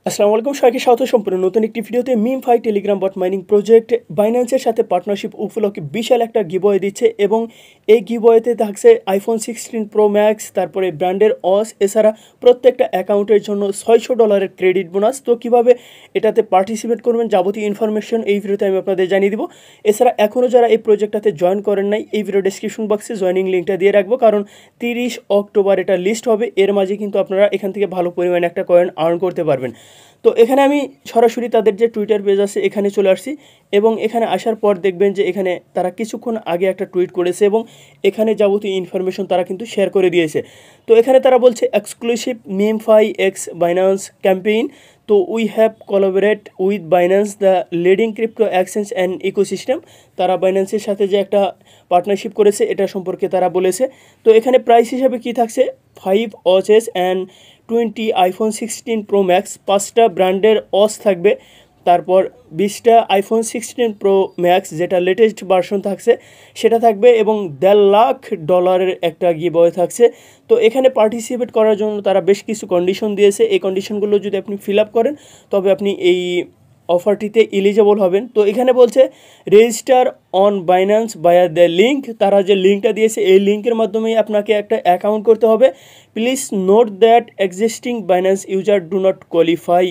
আসসালামু আলাইকুম, সবাইকে স্বাগত সম্পূর্ণ নতুন একটি ভিডিওতে। মিমফাই টেলিগ্রাম বট মাইনিং প্রজেক্ট বাইন্যান্সের সাথে পার্টনারশিপ উপলক্ষে বিশাল একটা গিভওয়ে দিচ্ছে এবং এই গিভওয়েতে থাকছে আইফোন 16 প্রো ম্যাক্স, তারপরে ব্র্যান্ডের অস, এছাড়া প্রত্যেকটা অ্যাকাউন্টের জন্য $600 ক্রেডিট বোনাস। তো কীভাবে এটাতে পার্টিসিপেট করবেন যাবতীয় ইনফরমেশন এই ভিডিওতে আমি আপনাদের জানিয়ে দিব। এছাড়া এখনও যারা এই প্রজেক্টটাতে জয়েন করেন নাই, এই ভিডিও ডেসক্রিপশন বক্সে জয়েনিং লিঙ্কটা দিয়ে রাখবো, কারণ 30 অক্টোবর এটা লিস্ট হবে। এর মাঝে কিন্তু আপনারা এখান থেকে ভালো পরিমাণে একটা কয়েন আর্ন করতে পারবেন। তো এখানে আমি সরাসরি তাদের যে টুইটার পেজ আছে এখানে চলে আসছি এবং এখানে আসার পর দেখবেন যে এখানে তারা কিছুক্ষণ আগে একটা টুইট করেছে এবং এখানে যাবতীয় ইনফরমেশন তারা কিন্তু শেয়ার করে দিয়েছে। তো এখানে তারা বলছে এক্সক্লুসিভ মিমফাই এক্স বাইন্যান্স ক্যাম্পেইন। তো we have collaborate with Binance the leading crypto exchange and ecosystem. তারা বাইন্যান্সের সাথে যে একটা পার্টনারশিপ করেছে এটা সম্পর্কে তারা বলেছে। তো এখানে প্রাইস হিসাবে কী থাকছে, 5 ওচেস অ্যান্ড 20 আইফোন 16 প্রো ম্যাক্স, 5টা ব্র্যান্ডের অস থাকবে, তারপর 20টা আইফোন 16 প্রো ম্যাক্স যেটা লেটেস্ট ভার্সন থাকছে সেটা থাকবে এবং $1,50,000 একটা গিভওয়ে থাকছে। তো এখানে পার্টিসিপেট করার জন্য তারা বেশ কিছু কন্ডিশন দিয়েছে। এই কন্ডিশনগুলো যদি আপনি ফিল আপ করেন তবে আপনি এই অফারটিতে এলিজেবল হবেন। তো এখানে বলছে রেজিস্টার অন বাইন্যান্স বায়া দ্য লিঙ্ক। তারা যে লিঙ্কটা দিয়েছে এই লিঙ্কের মাধ্যমেই আপনাকে একটা অ্যাকাউন্ট করতে হবে। Please note that existing Binance user do not qualify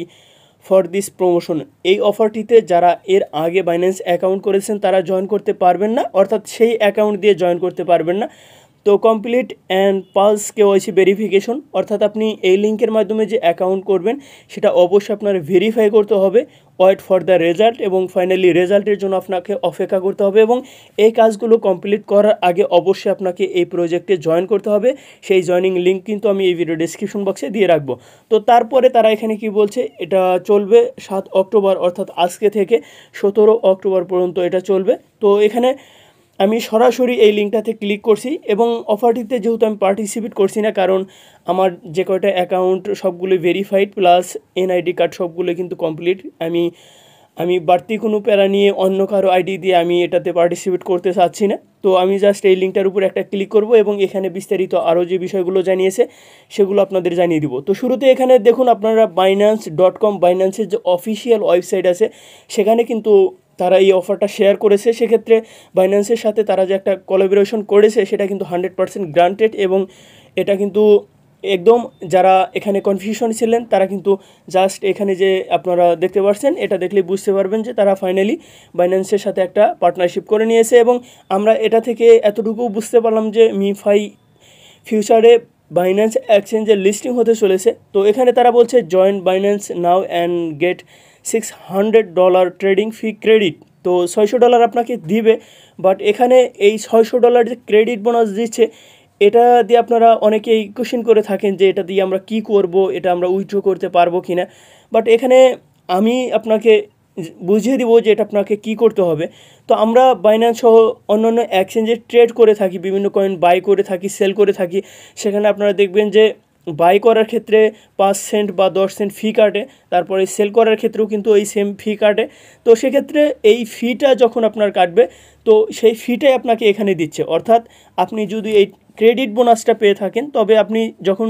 for this promotion. এই অফারটিতে যারা এর আগে বাইন্যান্স অ্যাকাউন্ট করেছেন তারা জয়েন করতে পারবেন না, অর্থাৎ সেই অ্যাকাউন্ট দিয়ে জয়েন করতে পারবেন না। তো complete and pulse KYC verification, অর্থাৎ আপনি এই লিঙ্কের মাধ্যমে যে অ্যাকাউন্ট করবেন সেটা অবশ্যই আপনার ভেরিফাই করতে হবে। ওয়েট ফর দ্য রেজাল্ট, এবং ফাইনালি রেজাল্টের জন্য আপনাকে অপেক্ষা করতে হবে এবং এই কাজগুলো কমপ্লিট করার আগে অবশ্যই আপনাকে এই প্রজেক্টে জয়েন করতে হবে। সেই জয়েনিং লিঙ্ক কিন্তু আমি এই ভিডিও ডেসক্রিপশন বক্সে দিয়ে রাখবো। তো তারপরে তারা এখানে কি বলছে, এটা চলবে 7 অক্টোবর, অর্থাৎ আজকে থেকে 17 অক্টোবর পর্যন্ত এটা চলবে। তো এখানে আমি সরাসরি এই লিঙ্কটাতে ক্লিক করছি এবং অফারটিতে যেহেতু আমি পার্টিসিপেট করছি না, কারণ আমার যে কয়টা অ্যাকাউন্ট সবগুলো ভেরিফাইড প্লাস এনআইডি কার্ড সবগুলো কিন্তু কমপ্লিট। আমি বাড়তি কোনো প্যারা নিয়ে অন্য কারো আইডি দিয়ে আমি এটাতে পার্টিসিপেট করতে চাচ্ছি না। তো আমি জাস্ট এই লিঙ্কটার উপর একটা ক্লিক করব এবং এখানে বিস্তারিত আরও যে বিষয়গুলো জানিয়েছে সেগুলো আপনাদের জানিয়ে দিব। তো শুরুতে এখানে দেখুন আপনারা binance.com, বাইন্যান্সের যে অফিসিয়াল ওয়েবসাইট আছে সেখানে কিন্তু তারা এই অফারটা শেয়ার করেছে। সেক্ষেত্রে বাইন্যান্সের সাথে তারা যে একটা কোলাবোরেশন করেছে সেটা কিন্তু 100% গ্রান্টেড এবং এটা কিন্তু একদম যারা এখানে কনফিউশন ছিলেন তারা কিন্তু জাস্ট এখানে যে আপনারা দেখতে পাচ্ছেন এটা দেখলে বুঝতে পারবেন যে তারা ফাইনালি বাইন্যান্সের সাথে একটা পার্টনারশিপ করে নিয়েছে। এবং আমরা এটা থেকে এতটুকু বুঝতে পারলাম যে মিফাই ফিউচারে বাইন্যান্স এক্সচেঞ্জে লিস্টিং হতে চলেছে। তো এখানে তারা বলছে join Binance now and get $600 trading fee credit. তো $600 আপনাকে দিবে, বাট এখানে এই $600 যে ক্রেডিট বোনাস দিচ্ছে এটা দিয়ে আপনারা অনেকেই কোশ্চেন করে থাকেন যে এটা দিয়ে আমরা কি করব, এটা আমরা উইথড্র করতে পারবো কি না। বাট এখানে আমি আপনাকে বুঝিয়ে দিব যে এটা আপনাকে কি করতে হবে। তো আমরা বাইন্যান্স সহ অন্যান্য এক্সচেঞ্জে ট্রেড করে থাকি, বিভিন্ন কয়েন বাই করে থাকি, সেল করে থাকি। সেখানে আপনারা দেখবেন যে বাই করার ক্ষেত্রে 5 সেন্ট বা 10 সেন্ট ফি কাটে, তারপরে সেল করার ক্ষেত্রেও কিন্তু এই সেম ফি কাটে। তো সেক্ষেত্রে এই ফিটা যখন আপনার কাটবে তো সেই ফিটাই আপনাকে এখানে দিচ্ছে। অর্থাৎ আপনি যদি এই ক্রেডিট বোনাসটা পেয়ে থাকেন তবে আপনি যখন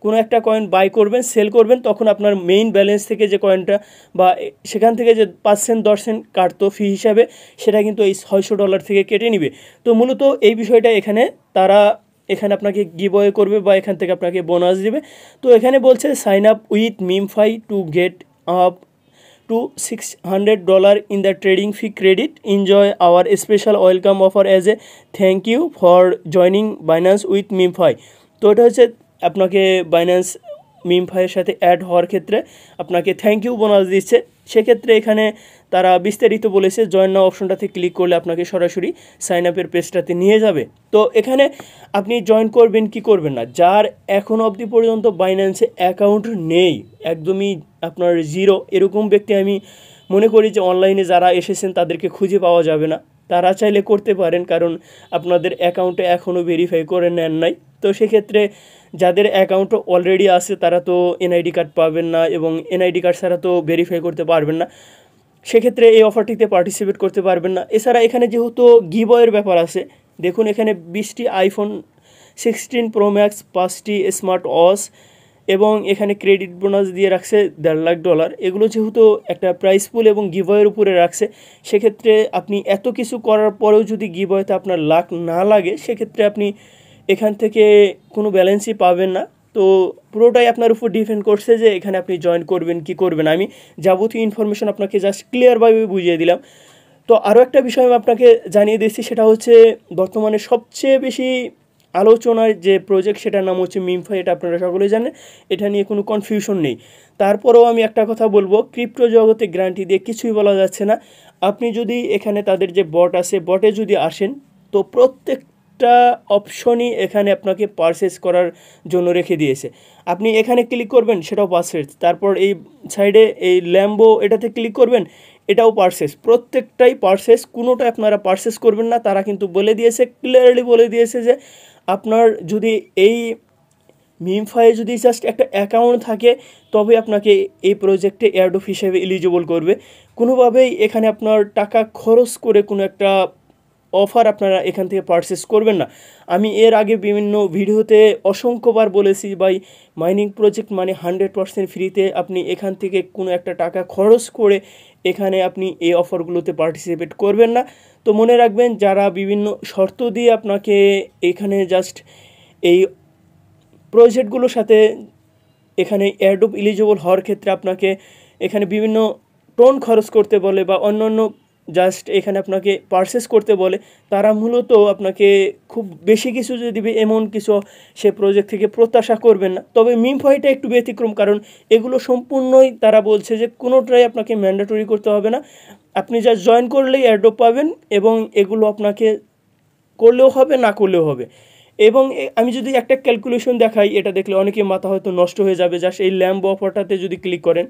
কোনো একটা কয়েন বাই করবেন, সেল করবেন, তখন আপনার মেইন ব্যালেন্স থেকে যে কয়েনটা বা সেখান থেকে যে 5 সেন্ট 10 সেন্ট কাটতো ফি হিসাবে সেটা কিন্তু এই $600 থেকে কেটে নিবে। তো মূলত এই বিষয়টা এখানে তারা এখানে আপনাকে গিভওয়ে করবে বা এখান থেকে আপনাকে বোনাস দিবে। তো এখানে বলছে sign up with Mimfi to get up to $600 in the trading fee credit. Enjoy our special welcome offer as a thank you for joining Binance with MemeFi. তো এটা হচ্ছে আপনাকে বাইন্যান্স মিমফাইয়ের সাথে অ্যাড হওয়ার ক্ষেত্রে আপনাকে থ্যাংক ইউ বোনাস দিচ্ছে। সেক্ষেত্রে এখানে তারা বিস্তারিত বলেছে জয়েন নাও অপশনটাতে ক্লিক করলে আপনাকে সরাসরি সাইন আপের পেজটাতে নিয়ে যাবে। তো এখানে আপনি জয়েন করবেন কি করবেন না, যার এখন অবধি পর্যন্ত বাইন্যান্সে অ্যাকাউন্ট নেই, একদমই আপনার জিরো, এরকম ব্যক্তি আমি মনে করি যে অনলাইনে যারা এসেছেন তাদেরকে খুঁজে পাওয়া যাবে না। তারা চাইলে করতে পারেন, কারণ আপনাদের অ্যাকাউন্টে এখনও ভেরিফাই করে নেন নাই। তো সেক্ষেত্রে যাদের অ্যাকাউন্ট অলরেডি আছে তারা তো এনআইডি কার্ড পাবেন না এবং এনআইডি কার্ড ছাড়া তো ভেরিফাই করতে পারবেন না, সেক্ষেত্রে এই অফারটিতে পার্টিসিপেট করতে পারবেন না। এছাড়া এখানে যেহেতু গিভওয়ের ব্যাপার আছে, দেখুন এখানে 20টি আইফোন 16 প্রো ম্যাক্স, 5টি স্মার্ট ওয়াচ এবং এখানে ক্রেডিট বোনাস দিয়ে রাখছে $1.5 লাখ। এগুলো যেহেতু একটা প্রাইস পুল এবং গিভওয়ের উপরে রাখছে, সেক্ষেত্রে আপনি এত কিছু করার পরেও যদি গিভওয়েতে আপনার লাখ না লাগে, সেক্ষেত্রে আপনি এখান থেকে কোনো ব্যালেন্সই পাবেন না। তো পুরোটাই আপনার উপর ডিপেন্ড করছে যে এখানে আপনি জয়েন করবেন কি করবেন। আমি যাবতীয় ইনফরমেশন আপনাকে জাস্ট ক্লিয়ারভাবে বুঝিয়ে দিলাম। তো আরও একটা বিষয় আমি আপনাকে জানিয়ে দিচ্ছি, সেটা হচ্ছে বর্তমানে সবচেয়ে বেশি আলোচনার যে প্রজেক্ট, সেটার নাম হচ্ছে মিমফাই। এটা আপনারা সকলেই জানেন, এটা নিয়ে কোনো কনফিউশন নেই। তারপরেও আমি একটা কথা বলবো, ক্রিপ্টো জগতে গ্যারান্টি দিয়ে কিছুই বলা যাচ্ছে না। আপনি যদি এখানে তাদের যে বট আছে, বটে যদি আসেন, তো প্রত্যেকটা অপশনই এখানে আপনাকে পারচেস করার জন্য রেখে দিয়েছে। আপনি এখানে ক্লিক করবেন, সেটাও পারচেস। তারপর এই সাইডে এই ল্যাম্বো এটাতে ক্লিক করবেন, এটাও পারচেস। প্রত্যেকটাই পারচেস, কোনোটা আপনারা পারচেস করবেন না। তারা কিন্তু বলে দিয়েছে, ক্লিয়ারলি বলে দিয়েছে যে আপনার যদি এই মিমফায়ে যদি জাস্ট একটা অ্যাকাউন্ট থাকে, তবে আপনাকে এই প্রজেক্টে এয়ারড্রপ হিসেবে এলিজিবল করবে। কোনোভাবেই এখানে আপনার টাকা খরচ করে কোনো একটা অফার আপনারা এখান থেকে পারচেস করবেন না। আমি এর আগে বিভিন্ন ভিডিওতে অসংখ্যবার বলেছি ভাই, মাইনিং প্রজেক্ট মানে 100% ফ্রিতে। আপনি এখান থেকে কোনো একটা টাকা খরচ করে এখানে আপনি এই অফারগুলোতে পার্টিসিপেট করবেন না। তো মনে রাখবেন, যারা বিভিন্ন শর্ত দিয়ে আপনাকে এখানে জাস্ট এই প্রজেক্টগুলোর সাথে এখানে এয়ারড্রপ এলিজিবল হওয়ার ক্ষেত্রে আপনাকে এখানে বিভিন্ন টোন খরচ করতে বলে বা অন্য জাস্ট এখানে আপনাকে পারচেস করতে বলে, তারা মূলত আপনাকে খুব বেশি কিছু যে দিবে এমন কিছু সে প্রজেক্ট থেকে প্রত্যাশা করবেন না। তবে মিমফাইটা একটু ব্যতিক্রম, কারণ এগুলো সম্পূর্ণই তারা বলছে যে কোনোটাই আপনাকে ম্যান্ডেটরি করতে হবে না। আপনি জাস্ট জয়েন করলেই এয়ারড্রপ পাবেন, এবং এগুলো আপনাকে করলেও হবে, না করলেও হবে। এবং আমি যদি একটা ক্যালকুলেশন দেখাই, এটা দেখলে অনেকে মাথা হয়তো নষ্ট হয়ে যাবে। জাস্ট এই ল্যাম্ব অফারটাতে যদি ক্লিক করেন,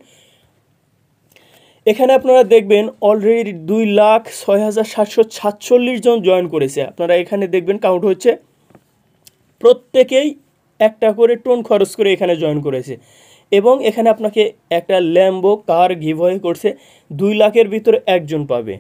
এখানে আপনারা দেখবেন অলরেডি 2,06,747 জন জয়েন করেছে। আপনারা এখানে দেখবেন কাউন্ট হচ্ছে, প্রত্যেকেই একটা করে টোন খরচ করে এখানে জয়েন করেছে। এবং এখানে আপনাকে একটা ল্যাম্বো কার গিভওয়ে করছে, 2 লাখের ভিতরে একজন পাবে।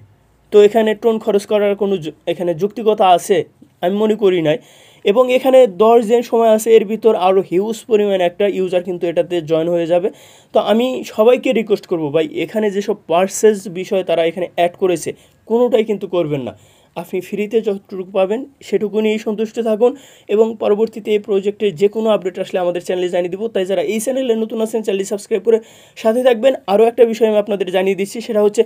তো এখানে টোন খরচ করার কোনো এখানে যৌক্তিকতা আছে? আমি মনে করি নাই। এবং এখানে 10 দিন সময় আছে, এর ভিতর আরও হিউজ পরিমাণ একটা ইউজার কিন্তু এটাতে জয়েন হয়ে যাবে। তো আমি সবাইকে রিকোয়েস্ট করব ভাই, এখানে যেসব পার্সেস বিষয় তারা এখানে অ্যাড করেছে, কোনোটাই কিন্তু করবেন না। আপনি ফ্রিতে যতটুকু পাবেন সেটুকু নিয়েই সন্তুষ্ট থাকুন, এবং পরবর্তীতে এই প্রজেক্টের যে কোনো আপডেট আসলে আমাদের চ্যানেলে জানিয়ে দিব। তাই যারা এই চ্যানেলে নতুন আছেন, চ্যানেলটি সাবস্ক্রাইব করে সাথে থাকবেন। আরও একটা বিষয় আমি আপনাদের জানিয়ে দিচ্ছি, সেটা হচ্ছে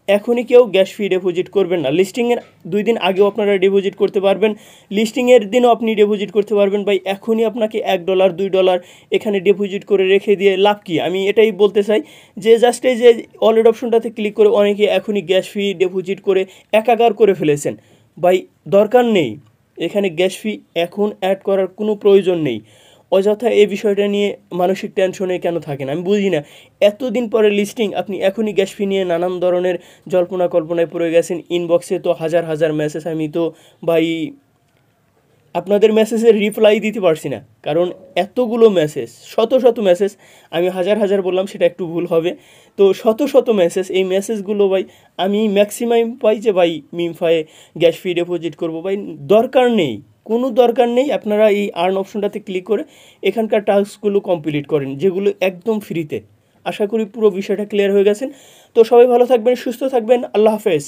এখনই কেউ গ্যাস ফি ডিপোজিট করবেন না। লিস্টিংয়ের 2 দিন আগেও আপনারা ডিপোজিট করতে পারবেন, লিস্টিংয়ের দিনও আপনি ডিপোজিট করতে পারবেন। ভাই এখনই আপনাকে $1 $2 এখানে ডিপোজিট করে রেখে দিয়ে লাভ কী? আমি এটাই বলতে চাই যে জাস্ট এই যে ওয়ালেট অপশনটাতে ক্লিক করে অনেকে এখনই গ্যাস ফি ডিপোজিট করে একাকার করে ফেলেছেন। ভাই দরকার নেই, এখানে গ্যাস ফি এখন অ্যাড করার কোনো প্রয়োজন নেই। অযথা এই বিষয়টা নিয়ে মানসিক টেনশনে কেন থাকেন আমি বুঝি না। এতদিন পরে লিস্টিং, আপনি এখনই গ্যাস ফি নিয়ে নানান ধরনের জল্পনা কল্পনায় পড়ে গেছেন। ইনবক্সে তো হাজার হাজার মেসেজ, আমি তো ভাই আপনাদের মেসেজের রিপ্লাই দিতে পারছি না, কারণ এতগুলো মেসেজ, শত শত মেসেজ। আমি হাজার হাজার বললাম, সেটা একটু ভুল হবে। তো শত শত মেসেজ, এই মেসেজগুলো ভাই আমি ম্যাক্সিমাম পাই যে ভাই মিমফায়ে গ্যাস ফি ডিপোজিট করবো। ভাই দরকার নেই, কোনো দরকার নেই। আপনারা এই আর্ন অপশনটাতে ক্লিক করে এখানকার টাস্কগুলো কমপ্লিট করেন, যেগুলো একদম ফ্রিতে। আশা করি পুরো বিষয়টা ক্লিয়ার হয়ে গেছেন। তো সবাই ভালো থাকবেন, সুস্থ থাকবেন, আল্লাহ হাফেজ।